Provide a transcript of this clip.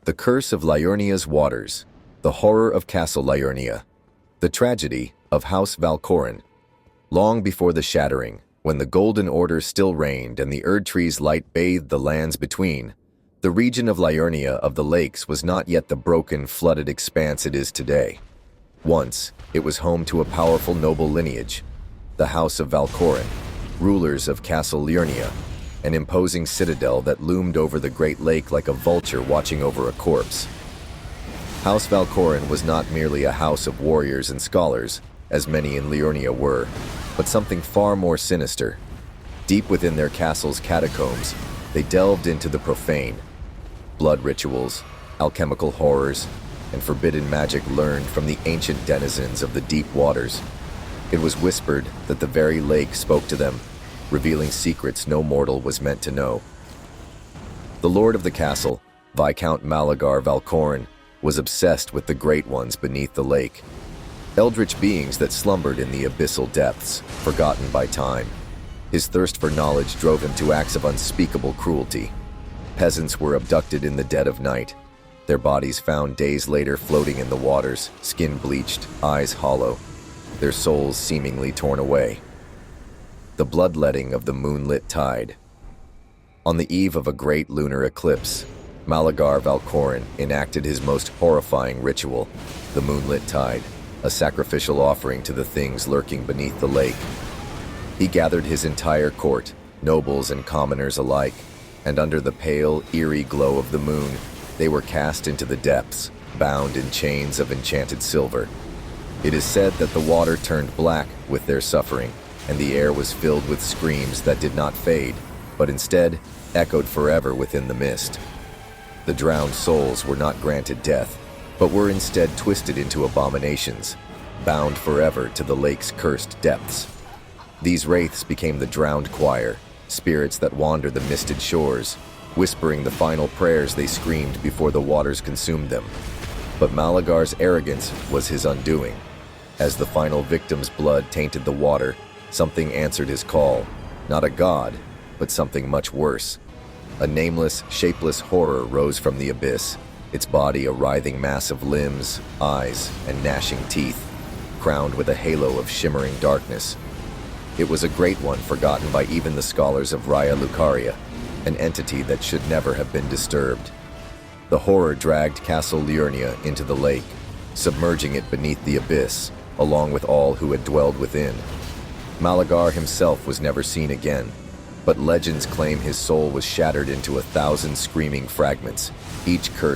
The Curse of Liurnia's Waters, The Horror of Castle Liurnia, The Tragedy of House Valcorin. Long before the Shattering, when the Golden Order still reigned and the Erdtree's light bathed the lands between, the region of Liurnia of the Lakes was not yet the broken, flooded expanse it is today. Once, it was home to a powerful noble lineage, the House of Valcorin, rulers of Castle Liurnia, an imposing citadel that loomed over the Great Lake like a vulture watching over a corpse. House Valcorin was not merely a house of warriors and scholars, as many in Liurnia were, but something far more sinister. Deep within their castle's catacombs, they delved into the profane. Blood rituals, alchemical horrors, and forbidden magic learned from the ancient denizens of the deep waters. It was whispered that the very lake spoke to them, revealing secrets no mortal was meant to know. The lord of the castle, Viscount Malagar Valcorin, was obsessed with the great ones beneath the lake, eldritch beings that slumbered in the abyssal depths, forgotten by time. His thirst for knowledge drove him to acts of unspeakable cruelty. Peasants were abducted in the dead of night, their bodies found days later floating in the waters, skin bleached, eyes hollow, their souls seemingly torn away. The bloodletting of the moonlit tide. On the eve of a great lunar eclipse, Malagar Valcorin enacted his most horrifying ritual, the moonlit tide, a sacrificial offering to the things lurking beneath the lake. He gathered his entire court, nobles and commoners alike, and under the pale, eerie glow of the moon, they were cast into the depths, bound in chains of enchanted silver. It is said that the water turned black with their suffering, and the air was filled with screams that did not fade, but instead echoed forever within the mist. The drowned souls were not granted death, but were instead twisted into abominations, bound forever to the lake's cursed depths. These wraiths became the drowned choir, spirits that wander the misted shores, whispering the final prayers they screamed before the waters consumed them. But Malagar's arrogance was his undoing. As the final victim's blood tainted the water, something answered his call, not a god, but something much worse. A nameless, shapeless horror rose from the abyss, its body a writhing mass of limbs, eyes, and gnashing teeth, crowned with a halo of shimmering darkness. It was a great one forgotten by even the scholars of Raya Lucaria, an entity that should never have been disturbed. The horror dragged Castle Liurnia into the lake, submerging it beneath the abyss, along with all who had dwelled within. Malagar himself was never seen again, but legends claim his soul was shattered into 1,000 screaming fragments, each cursed